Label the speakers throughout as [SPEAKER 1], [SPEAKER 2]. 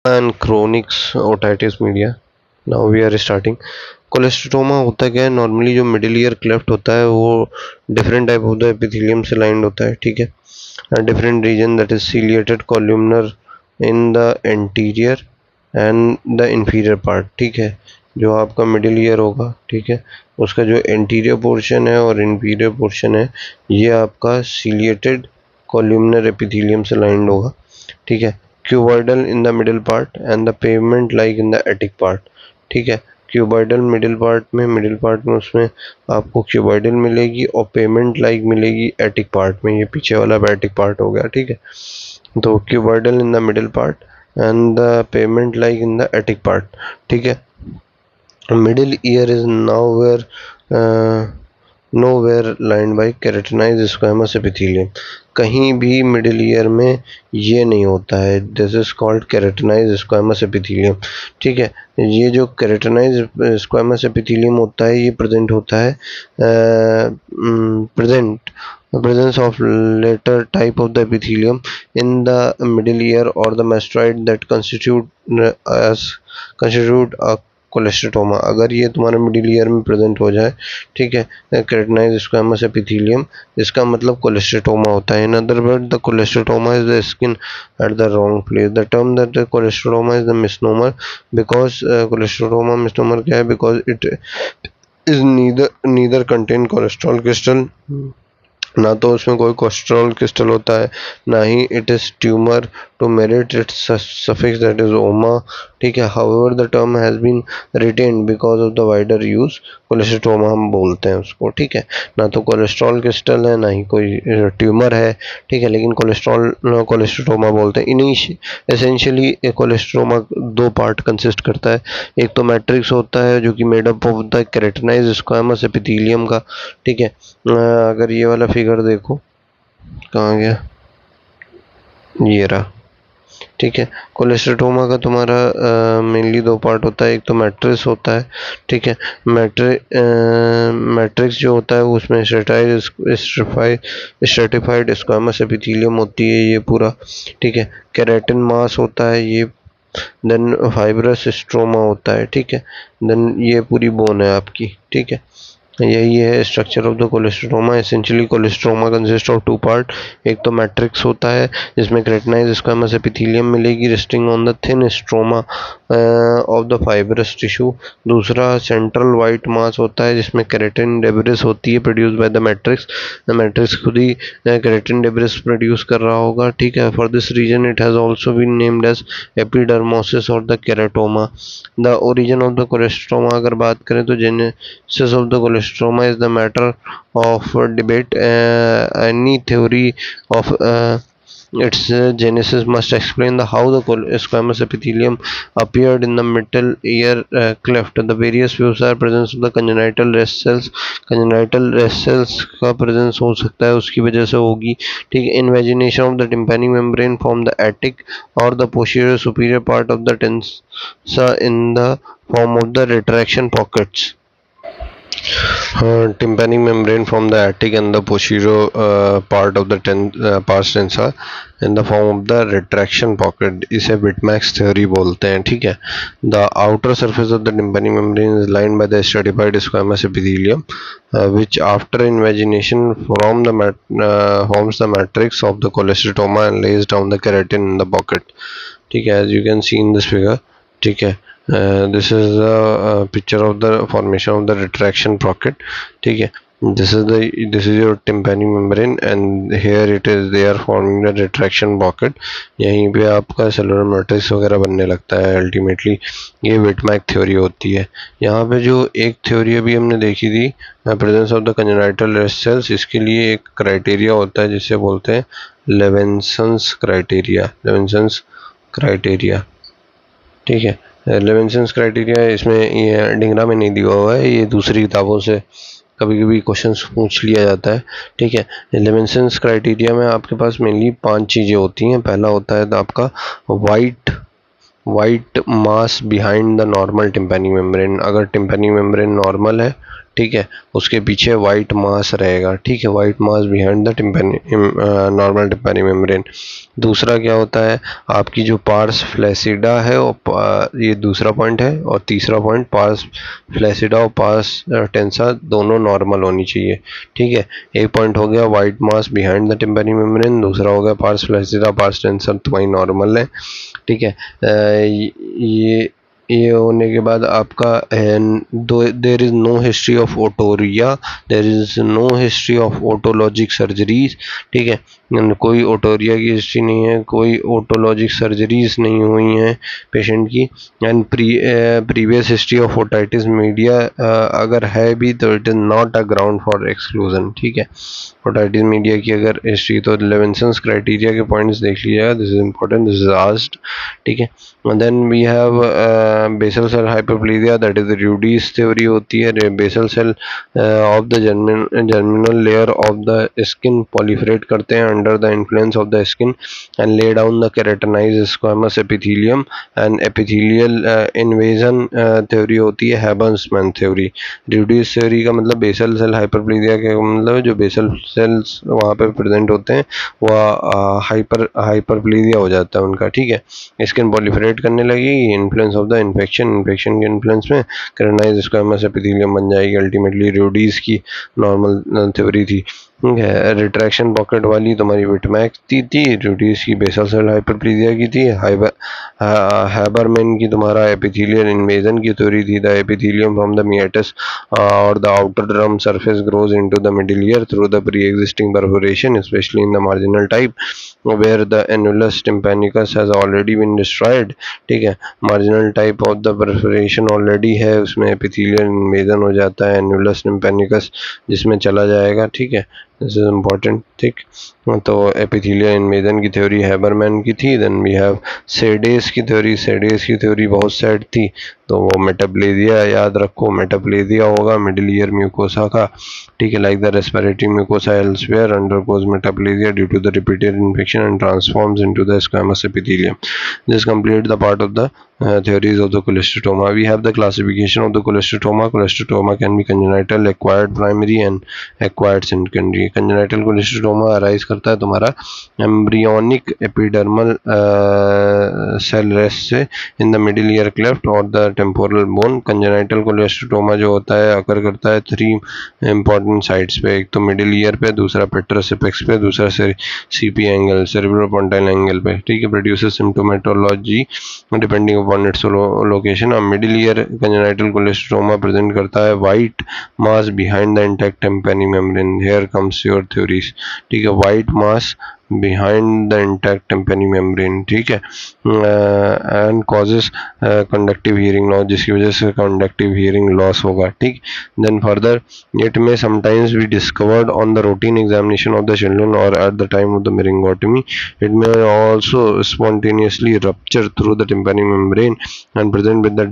[SPEAKER 1] and chronic otitis media. Now we are starting. कोलेस्ट्रोमा होता क्या है? नॉर्मली जो मिडिल ईयर क्लेफ्ट होता है वो different type of the epithelium से लाइंड होता है, ठीक है। Different region that is ciliated columnar in the anterior and the inferior part, ठीक है। जो आपका मिडिल ईयर होगा, ठीक है, उसका जो एंटीरियर पोर्शन है और इंफीरियर पोर्शन है, ये आपका सीलिएटेड कॉल्यूमनर एपिथेलियम से लाइंड होगा, ठीक है। Cuboidal in the middle part and the pavement like in the attic part, ठीक है। क्यूबॉइडल मिडिल पार्ट में उसमें आपको क्यूबॉइडल मिलेगी और पेमेंट लाइक मिलेगी एटिक पार्ट में। ये पीछे वाला एटिक पार्ट हो गया, ठीक है। तो cuboidal in the middle part and the payment like in the attic part, ठीक है। Middle ear is nowhere lined by keratinized squamous epithelium. कहीं भी मिडिल ईयर में ये नहीं होता है। This is called keratinise squamous epithelium, ठीक है। ये जो केराटिनाइज स्क्वामस एपिथेलियम होता है ये प्रेजेंट होता है presence of later type of the epithelium in the middle ear or the mastoid that constitute a कोलेस्ट्रोमा। अगर ये तुम्हारे मिडिल ईयर में प्रेजेंट हो जाए, ठीक है, केराटिनाइज स्क्वामस एपिथेलियम, इसका मतलब कोलेस्ट्रोमा होता है। In other word the cholesteatoma is the skin at the wrong place. The term that cholesteatoma is the misnomer because cholesteatoma misnomer क्या है? Because it is neither contain cholesterol crystal, ना तो उसमें कोई कोलेस्ट्रॉल क्रिस्टल होता है, ना ही it is tumour to merit its suffix that is oma, ठीक है। However the term has been retained because of the wider use, cholesteatoma हम बोलते हैं उसको, ठीक है। ना तो कोलेस्ट्रॉल क्रिस्टल है, ना ही कोई ट्यूमर है, ठीक है, लेकिन कोलेस्ट्रोमा बोलते हैं। एसेंशियली कोलेस्ट्रोमा दो पार्ट कंसिस्ट करता है। एक तो मैट्रिक्स होता है जो कि made up of the keratinised squamous epithelium का, ठीक है। अगर ये वाला फिगर देखो, कहाँ गया, ये रहा, ठीक है। कोलेस्ट्रोमा का तुम्हारा मेनली दो पार्ट होता है। एक तो मैट्रिक्स होता है, ठीक है। मैट्रिक्स जो होता है उसमें स्ट्रेटिफाइड स्क्वामस एपिथेलियम होती है ये पूरा, ठीक है। केराटिन मास होता है ये, देन फाइब्रस स्ट्रोमा होता है, ठीक है। देन ये पूरी बोन है आपकी, ठीक है। यही है structure of the cholesteatoma. Essentially cholesteatoma consist of two part. एक तो मैट्रिक्स होता है जिसमें केराटिनाइज्ड स्क्वामस एपिथेलियम मिलेगी resting on the thin stroma of the fibrous tissue. दूसरा सेंट्रल वाइट मास होता है जिसमें केराटिन डेब्रिस होती है produce by the matrix. The matrix खुद ही केराटिन डेब्रिस प्रोड्यूस कर रहा होगा, ठीक है। For this reason it has also been named as epidermosis और the keratoma. The origin of the cholesteatoma अगर बात करें तो genesis of the cholesteatoma is the matter of debate. Any theory of its genesis must explain how the squamous epithelium appeared in the middle ear cleft. The various views are presence of the congenital rest cells. Congenital rest cells का presence हो सकता है, उसकी वजह से होगी, ठीक है। Invagination of the tympanic membrane from the attic or the posterior superior part of the tensa in the form of the retraction pockets. Tympanic membrane from the attic and the posterior part of the pars tensa in the form of the retraction pocket. इसे Whitmack's theory बोलते हैं, ठीक है। The outer surface of the tympanic membrane is lined by the stratified squamous epithelium, which after invagination forms the matrix of the colestroma and lays down the keratin in the pocket, ठीक है, as you can see in this figure, ठीक है। This is the picture of the formation of the retraction pocket, ठीक है। this is your tympanic membrane and here it is they are forming the retraction pocket. यहीं पे आपका cellular matrix वगैरह बनने लगता है अल्टीमेटली। ये विटमैक थ्योरी होती है। यहाँ पे जो एक थ्योरी अभी हमने देखी थी presence of the congenital rest cells, इसके लिए एक क्राइटेरिया होता है जिसे बोलते हैं लेवेंसन्स क्राइटेरिया, ठीक है। लेवेंसन्स क्राइटेरिया इसमें ये डिंगरा में नहीं दिया हुआ है, ये दूसरी किताबों से कभी कभी क्वेश्चन पूछ लिया जाता है, ठीक है। लेवेंसन्स क्राइटेरिया में आपके पास मेनली 5 चीज़ें होती हैं। पहला होता है आपका white mass behind the normal tympanic membrane. अगर टिम्पैनिक मेम्ब्रेन नॉर्मल है, ठीक है, उसके पीछे वाइट मास रहेगा, ठीक है, white mass behind the normal tympanic membrane. दूसरा क्या होता है, आपकी जो पार्स फ्लैसिडा है ये दूसरा पॉइंट है, और तीसरा पॉइंट पार्स फ्लैसिडा और पार्स टेंसा दोनों नॉर्मल होनी चाहिए, ठीक है। एक पॉइंट हो गया white mass behind the tympanic membrane, दूसरा हो गया पार्स फ्लैसिडा पार्स टेंसा तुम्हारी नॉर्मल है, ठीक है। ये होने के बाद आपका there is no history of otorrhoea, there is no history of otologic surgeries, ठीक है, कोई ओटोरिया की हिस्ट्री नहीं है, कोई ओटोलॉजिक सर्जरीज नहीं हुई हैं पेशेंट की, and previous history of otitis media अगर है भी तो it is not a ground for exclusion, ठीक है। ओटाइटिस मीडिया की अगर हिस्ट्री तो लेविंसन्स क्राइटेरिया के पॉइंट्स देख लीजिएगा, this is important, this is asked, ठीक है। Then we have basal cell hyperplasia, that is Ruedi's theory होती है, basal cell of the germinal layer of the skin proliferate करते हैं under the influence of the skin and lay down the keratinised squamous epithelium and epithelial invasion theory होती है हैबर्समैन theory. र्यूडीज theory का मतलब basal cell hyperplasia का मतलब जो basal cells वहाँ पे प्रेजेंट होते हैं वह हाइपरप्लेजिया हो जाता है उनका, ठीक है। स्किन पॉलीफरेट करने लगेगी, इन्फ्लुएंस ऑफ द इन्फेक्शन के इन्फ्लुएंस में केराटिनाइज्ड स्क्वामस एपिथेलियम बन जाएगी, अल्टीमेटली र्यूडीज की नॉर्मल थ्योरी थी, ठीक है। रिट्रैक्शन पॉकेट वाली तुम्हारी विटमैक थी, र्यूडीज की बेसल सेल हाइपरप्लेजिया की थी, हैबरमैन की तुम्हारा एपिथेलियल इन्वेजन की थ्योरी थी, द एपिथेलियम फ्रॉम द मियाटिस और the outer drum surface grows into the middle ear through the pre-existing perforation, especially in the marginal type where the annulus tympanicus has already been destroyed, ठीक है। marginal type of the perforation already है, उसमें epithelial invasion हो जाता है annulus tympanicus जिसमें चला जाएगा, ठीक है। दिस इज इम्पोर्टेंट, ठीक। तो एपिथेलियल इन्वेजन की थ्योरी हैबरमैन की थी। देन वी हैव सेडेस की थ्योरी, सेडेस की थ्योरी बहुत सेड थी, तो वो मेटाप्लेजिया याद रखो, मेटाप्लेजिया होगा मिडिल ईयर म्यूकोसा का, ठीक है, like the respiratory mucosa elsewhere undergoes metaplasia due to the repeated infection and transforms into the squamous epithelium. This complete the part of the theories of the cholesteatoma. We have the classification of the cholesteatoma. Cholesteatoma can be congenital, acquired primary and acquired secondary. Congenital cholesteatoma arise करता है तुम्हारा embryonic epidermal cell rest से in the middle ear cleft or the temporal bone. Congenital cholesteatoma जो होता है अकर करता है 3 important sites पे, एक तो middle ear पे, दूसरा petrous apex पे, दूसरा CP angle cerebropontine angle पे, ठीक है। Produces symptomatology depending upon its location. A middle ear congenital cholesteatoma present करता है white mass behind the intact tympanic membrane. Here comes your theories, ठीक है। white mass behind the intact tympanic membrane, ठीक है, and causes conductive hearing loss, जिसकी वजह से conductive hearing loss होगा, ठीक। then further it may sometimes be discovered on the routine examination of the children or at the time of the myringotomy. It may also spontaneously rupture through the tympanic membrane and present with the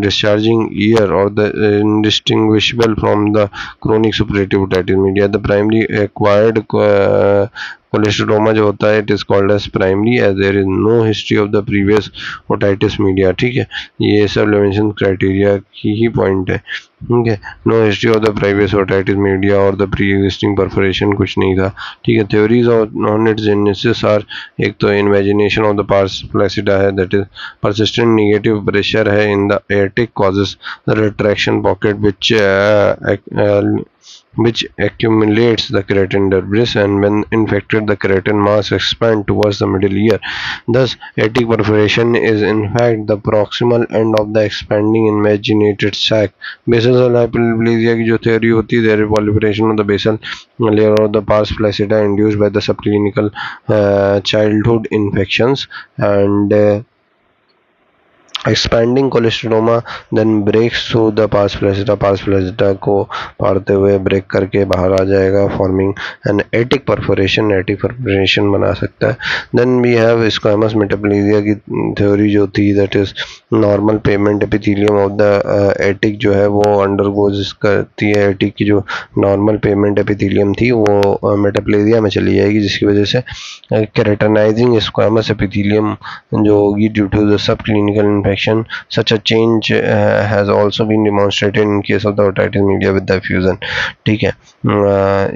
[SPEAKER 1] discharging ear or the indistinguishable from the chronic suppurative otitis media. The primary acquired कोलेस्ट्रोमा जो होता है it is called as primary as there is no history of the previous otitis media, ठीक है। ये सब लेवेंसन criteria की ही point है, ठीक है। No history of the previous otitis media और द प्री एग्जिस्टिंग परफोरेशन कुछ नहीं था, ठीक है। Theories on its genesis are, एक तो invagination of the pars flaccida है, that is persistent negative pressure है in the aortic causes the retraction pocket which accumulates the keratin debris, and when infected the keratin mass expand towards the middle ear. Thus aortic perforation is in fact the proximal end of the expanding invaginated sac. Basal cell hyperplasia की जो theory होती है, there is proliferation of the basal layer of the pars flaccida induced by the subclinical childhood infections and expanding cholesteatoma then breaks through the pars flaccida को पारते हुए break करके बाहर आ जाएगा, फॉर्मिंग एन एटिक परफोरेशन बना सकता है। Then we have squamous metaplasia की थ्योरी जो थी, that is normal pavement epithelium of the attic जो है वो अंडरगोज करती है, एटिक की जो नॉर्मल पेमेंट एपिथेलियम थी वो मेटाप्लेजिया में चली जाएगी, जिसकी वजह से केराटिनाइजिंग स्क्वामस एपिथेलियम जो होगी due to the subclinical infection. Such a change has also been demonstrated in case of the otitis media with the effusion. ठीक है,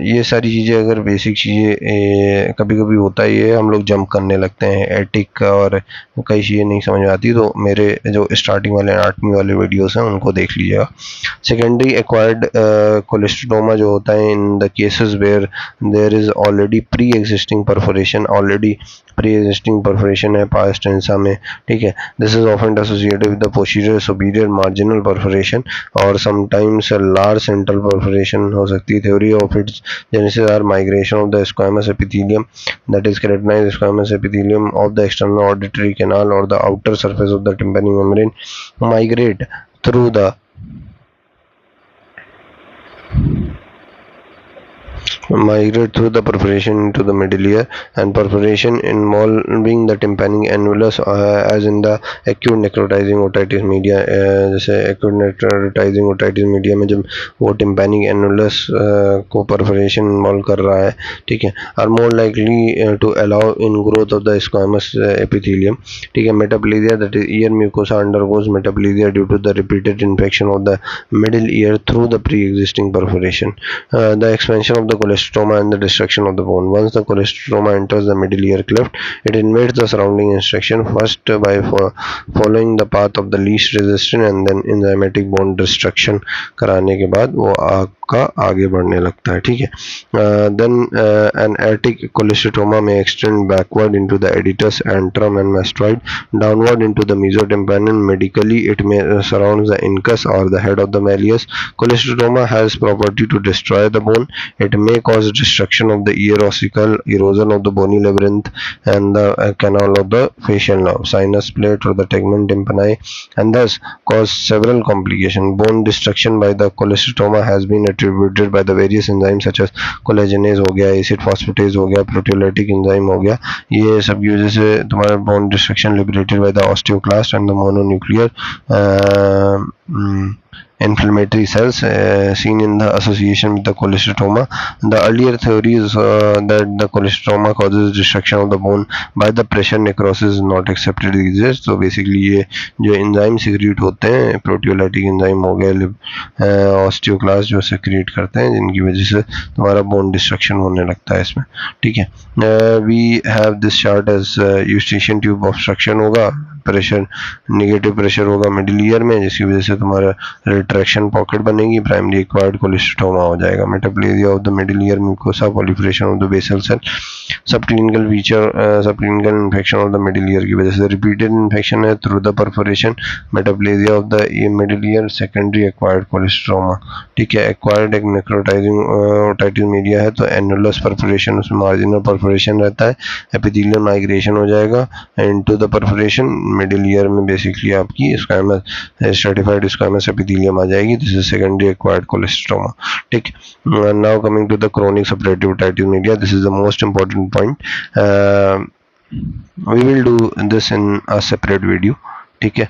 [SPEAKER 1] ये सारी चीज़ें अगर बेसिक चीज़ें कभी कभी होता ही है, हम लोग जंप करने लगते हैं एटिक और कई चीज़ें नहीं समझ में आती, तो मेरे जो स्टार्टिंग वाले एनाटॉमी वाले वीडियोस हैं उनको देख लीजिएगा. सेकेंडरी एक्वायर्ड कोलेस्ट्रोमा जो होता है in the cases where there is already pre existing perforation, already pre existing perforation है पास्ट टेंसा में. ठीक है, this is often associated with the posterior superior marginal perforation और समटाइम्स लार्ज सेंट्रल परफोरेशन हो सकती है. Theory of its genesis are migration of the squamous epithelium, that is keratinised squamous epithelium of the external auditory canal और the outer surface of the tympanic membrane migrate through the perforation into the middle ear, and perforation involving the tympanic annulus as in the acute necrotizing otitis media. जैसे acute necrotizing otitis media में जब वो tympanic annulus को perforation involve कर रहा है, ठीक है, are more likely to allow in growth of the squamous epithelium. ठीक है, metaplasia, that is ear mucosa undergoes metaplasia due to the repeated infection of the middle ear through the pre-existing perforation. The expansion of the cholestroma and the destruction of the bone. Once the cholestroma enters the middle ear cleft, it invades the surrounding intestine first by following the path of the least resistance and then enzymatic bone destruction कराने के बाद वो आपका आगे बढ़ने लगता है. ठीक है, then an aortic cholecytoma may extend backward into the editous antrum and mastoid, downward into the mesotympanium. Medically, it may surround the incus or the head of the malleus. Cholecytoma has property to destroy the bone. It may cause destruction of the ear ossicle, erosion of the bony labyrinth and the canal of the facial nerve, sinus plate or the tegmen tympani, and thus cause several complications. Bone destruction by the cholecytoma has been attributed by the various enzymes such as कोलेजनेज हो गया, acid phosphatase हो गया, proteolytic enzyme हो गया. ये सब की वजह से तुम्हारा bone destruction liberated by the osteoclast and the mononuclear inflammatory cells seen in the association with the cholecytoma. The earlier theories that the cholecytoma causes destruction of the bone by the pressure necrosis is not accepted these days. तो basically ये जो enzyme secrete होते हैं, proteolytic enzyme हो गया, osteoclast जो secrete करते हैं, जिनकी वजह से तुम्हारा बोन डिस्ट्रक्शन होने लगता है इसमें. ठीक है, we have this chart as Eustachian tube obstruction होगा, प्रेशर नेगेटिव प्रेशर होगा मिडिल ईयर में, जिसकी वजह से तुम्हारा रिट्रैक्शन पॉकेट बनेगी, प्राइमरी एक्वायर्ड कोलेस्ट्रोमा हो जाएगा. Metaplasia of the middle ear mucosa, proliferation of the basal cell, subclinical feature, subclinical infection of the middle ear की वजह से. रिपीटेड इन्फेक्शन है through the perforation, metaplasia of the middle ear, secondary acquired cholesteatoma. ठीक है, acquired एक necrotising otitis media है तो annulus perforation, उसमें मार्जिनल परफोरेशन रहता है, एपिथेलियल माइग्रेशन हो जाएगा into the perforation. Middle ear में बेसिकली आपकी स्क्वामस स्ट्रेटिफाइड स्क्वामस एपिथेलियम आ जाएगी. This is secondary acquired cholesteatoma. ठीक, now coming to the chronic suppurative otitis media, this is the most important point. We will do this in a separate video. ठीक है,